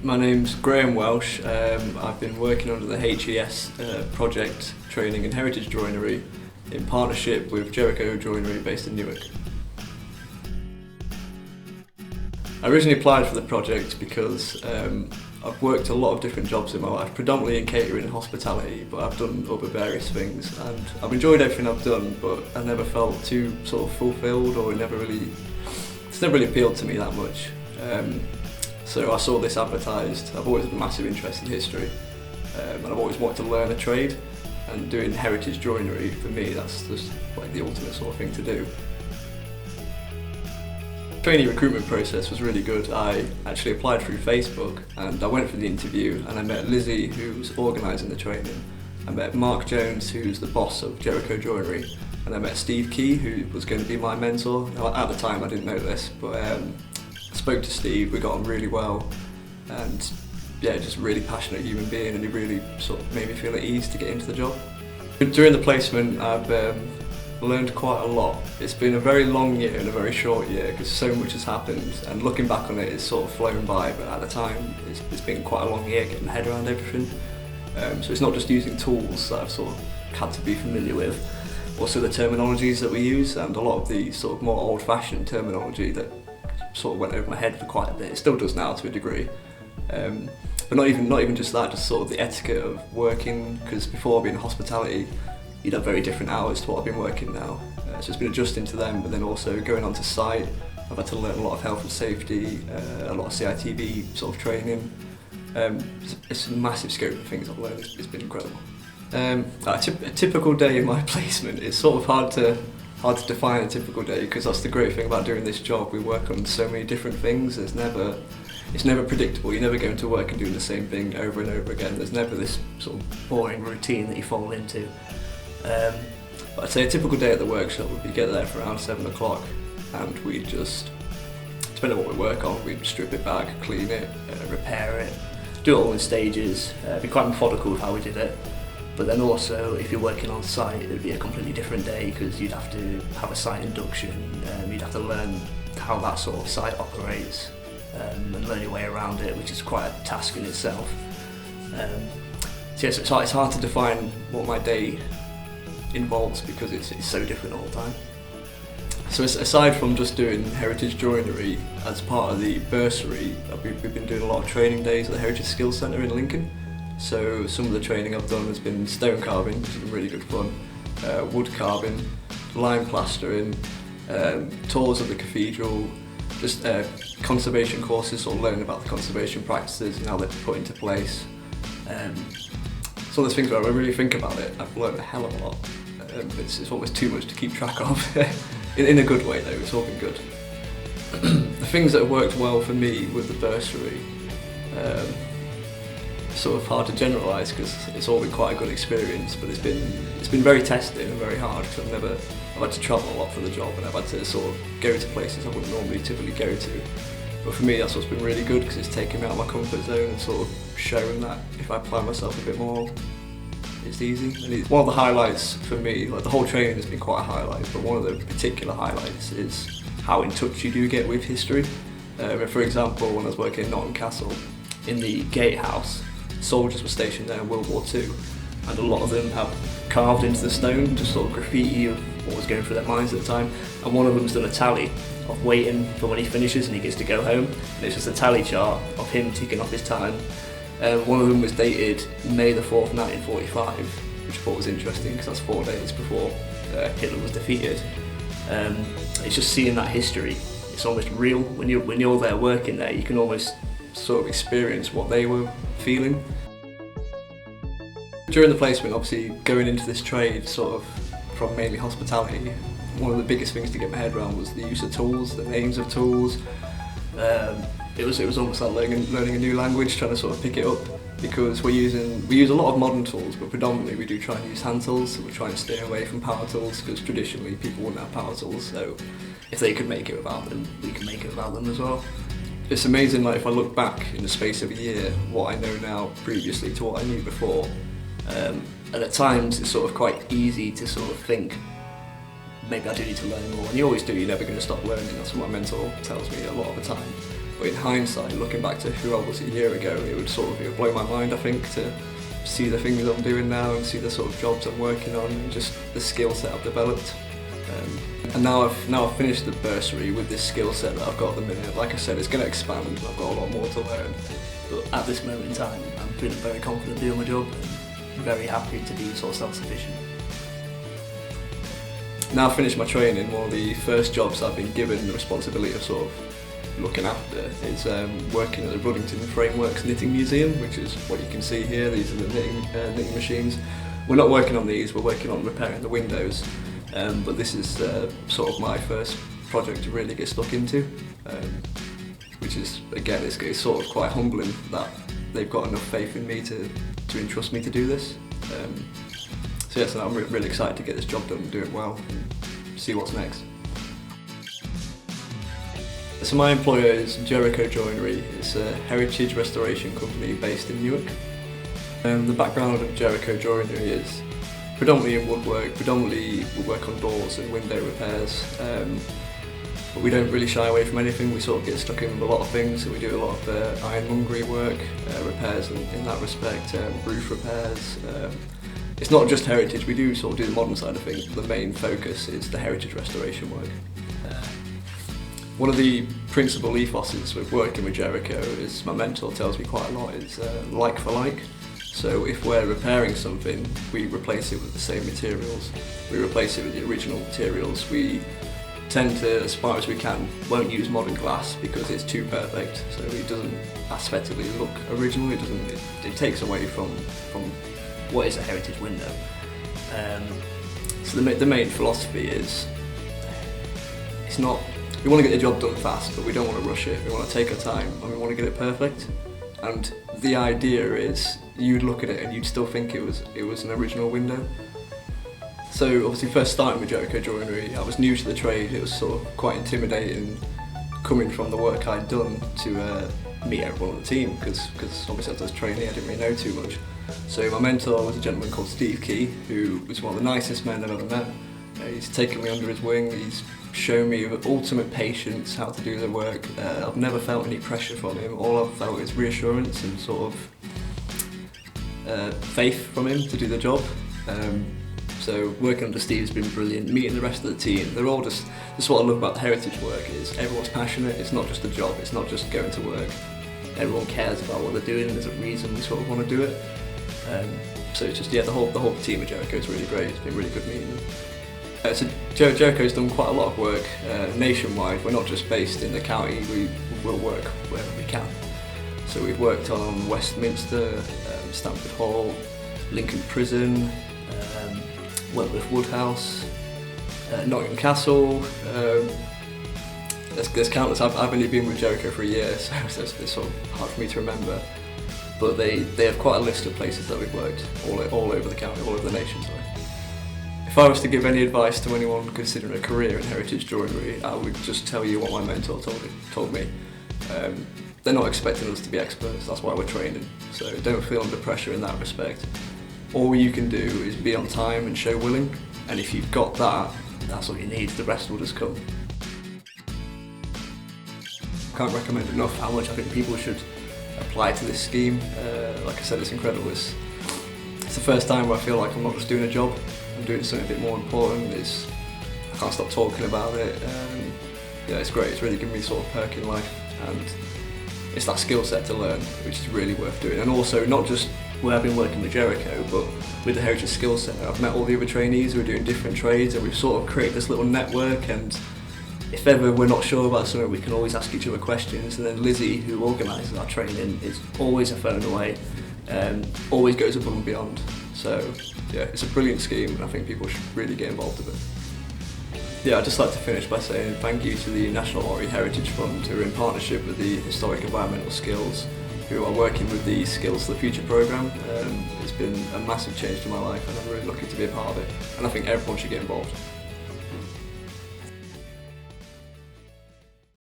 My name's Graham Welsh. I've been working under the HES project Training and Heritage Joinery in partnership with Jericho Joinery based in Newark. I originally applied for the project because I've worked a lot of different jobs in my life, predominantly in catering and hospitality, but I've done other various things and I've enjoyed everything I've done, but I never felt too sort of fulfilled, or it's never really appealed to me that much. So I saw this advertised. I've always had a massive interest in history, and I've always wanted to learn a trade, and doing heritage joinery, for me, that's just like the ultimate sort of thing to do. The trainee recruitment process was really good. I actually applied through Facebook and I went for the interview, and I met Lizzie, who's organising the training. I met Mark Jones, who's the boss of Jericho Joinery, and I met Steve Key, who was going to be my mentor. Now, at the time I didn't know this, but I spoke to Steve, we got on really well, and yeah, just a really passionate human being, and he really sort of made me feel at ease to get into the job. During the placement I've learned quite a lot. It's been a very long year and a very short year because so much has happened, and looking back on it, it's sort of flown by, but at the time it's been quite a long year getting my head around everything. So it's not just using tools that I've sort of had to be familiar with, also the terminologies that we use, and a lot of the sort of more old-fashioned terminology that sort of went over my head for quite a bit. It still does now to a degree. But not even just that, just sort of the etiquette of working, because before being in hospitality, you'd have very different hours to what I've been working now. So it's been adjusting to them, but then also going onto site, I've had to learn a lot of health and safety, a lot of CITV sort of training. It's a massive scope of things I've learned. It's been incredible. A typical day in my placement is sort of hard to define a typical day, because that's the great thing about doing this job. We work on so many different things. It's never predictable. You never go into work and doing the same thing over and over again. There's never this sort of boring routine that you fall into. But I'd say a typical day at the workshop would be get there for around 7 o'clock, and we'd just, depending on what we work on, we'd strip it back, clean it, repair it, do it all in stages, be quite methodical with how we did it. But then also, if you're working on site, it would be a completely different day, because you'd have to have a site induction, you'd have to learn how that sort of site operates, and learn your way around it, which is quite a task in itself. So it's hard to define what my day involves, because it's so different all the time. So aside from just doing heritage joinery, as part of the bursary, we've been doing a lot of training days at the Heritage Skills Centre in Lincoln. So some of the training I've done has been stone carving, which has been really good fun, wood carving, lime plastering, tours of the cathedral, just conservation courses, or learning about the conservation practices and how they're put into place. Some of those things where I really think about it, I've learned a hell of a lot. It's almost too much to keep track of. in a good way though, it's all been good. The things that have worked well for me with the bursary, sort of hard to generalise, because it's all been quite a good experience, but it's been very testing and very hard, because I've had to travel a lot for the job, and I've had to sort of go to places I wouldn't normally typically go to. But for me, that's what's been really good, because it's taken me out of my comfort zone and sort of shown that if I apply myself a bit more, it's easy. And one of the highlights for me, like the whole training has been quite a highlight, but one of the particular highlights is how in touch you do get with history. For example, when I was working in Nottingham Castle, in the gatehouse, soldiers were stationed there in World War II, and a lot of them have carved into the stone just sort of graffiti of what was going through their minds at the time, and one of them's done a tally of waiting for when he finishes and he gets to go home, and it's just a tally chart of him ticking off his time. One of them was dated May the 4th, 1945, which I thought was interesting, because that's 4 days before Hitler was defeated. It's just seeing that history. It's almost real. When you're there working there, you can almost sort of experience what they were feeling. During the placement, obviously going into this trade sort of from mainly hospitality, one of the biggest things to get my head around was the use of tools, the names of tools. It was almost like learning a new language, trying to sort of pick it up, because we use a lot of modern tools, but predominantly we do try and use hand tools. So we're trying to stay away from power tools, because traditionally people wouldn't have power tools, so if they could make it without them, we can make it without them as well. It's amazing, like if I look back in the space of a year, what I know now previously to what I knew before, and at times it's sort of quite easy to sort of think, maybe I do need to learn more, and you always do, you're never going to stop learning. That's what my mentor tells me a lot of the time. But in hindsight, looking back to who I was a year ago, it would blow my mind, I think, to see the things I'm doing now and see the sort of jobs I'm working on and just the skill set I've developed. And now I've finished the bursary with this skill set that I've got at the minute. Like I said, it's going to expand. I've got a lot more to learn. But at this moment in time, I'm feeling very confident doing my job and very happy to be sort of self-sufficient. Now I've finished my training, one of the first jobs I've been given the responsibility of sort of looking after is working at the Ruddington Frameworks Knitting Museum, which is what you can see here. These are the knitting machines. We're not working on these, we're working on repairing the windows. But this is sort of my first project to really get stuck into, which is, again, it's sort of quite humbling that they've got enough faith in me to entrust me to do this. So yes, I'm really excited to get this job done and do it well and see what's next. So my employer is Jericho Joinery. It's a heritage restoration company based in Newark. The background of Jericho Joinery is predominantly in woodwork, predominantly we work on doors and window repairs, but we don't really shy away from anything. We sort of get stuck in with a lot of things, so we do a lot of ironmongery work, repairs in that respect, roof repairs. It's not just heritage, we do sort of do the modern side of things, but the main focus is the heritage restoration work. One of the principal ethoses with working with Jericho is, my mentor tells me quite a lot, is like for like. So if we're repairing something, we replace it with the same materials. We replace it with the original materials. We tend to, as far as we can, won't use modern glass because it's too perfect. So it doesn't aesthetically look original. It takes away from what is a heritage window. So the main philosophy is, it's not, we want to get the job done fast, but we don't want to rush it. We want to take our time and we want to get it perfect. And the idea is, you'd look at it and you'd still think it was an original window. So obviously, first starting with Jericho Joinery, I was new to the trade. It was sort of quite intimidating coming from the work I'd done to meet everyone on the team, because obviously as I was trainee I didn't really know too much. So my mentor was a gentleman called Steve Key, who was one of the nicest men I've ever met. He's taken me under his wing, he's shown me with ultimate patience how to do the work. I've never felt any pressure from him. All I've felt is reassurance and sort of faith from him to do the job. So working under Steve's been brilliant. Meeting the rest of the team, they're all just, that's what I love about the heritage work, is everyone's passionate. It's not just a job, it's not just going to work. Everyone cares about what they're doing, there's a reason they sort of want to do it. So it's just, yeah, the whole team at Jericho is really great. It's been really good meeting them. So Jericho's done quite a lot of work nationwide. We're not just based in the county, we will work wherever we can. So we've worked on Westminster, Stamford Hall, Lincoln Prison, Wentworth Woodhouse, Nottingham Castle. There's countless. I've only been with Jericho for a year, so it's sort of hard for me to remember. But they have quite a list of places that we've worked all over the county, all over the nation. Sorry. If I was to give any advice to anyone considering a career in heritage joinery, I would just tell you what my mentor told me. They're not expecting us to be experts, that's why we're training. So don't feel under pressure in that respect. All you can do is be on time and show willing, and if you've got that, that's all you need, the rest will just come. I can't recommend enough how much I think people should apply to this scheme. Like I said, it's incredible. It's the first time where I feel like I'm not just doing a job, I'm doing something a bit more important. I can't stop talking about it. Yeah, it's great, it's really given me sort of perk in life, and it's that skill set to learn, which is really worth doing. And also, not just where I've been working with Jericho, but with the Heritage Skills Centre, I've met all the other trainees who are doing different trades, and we've sort of created this little network, and if ever we're not sure about something, we can always ask each other questions. And then Lizzie, who organises our training, is always a phone away, always goes above and beyond. So yeah, it's a brilliant scheme, and I think people should really get involved with it. Yeah, I'd just like to finish by saying thank you to the National Lottery Heritage Fund, who are in partnership with the Historic Environmental Skills, who are working with the Skills for the Future programme. It's been a massive change to my life, and I'm really lucky to be a part of it, and I think everyone should get involved.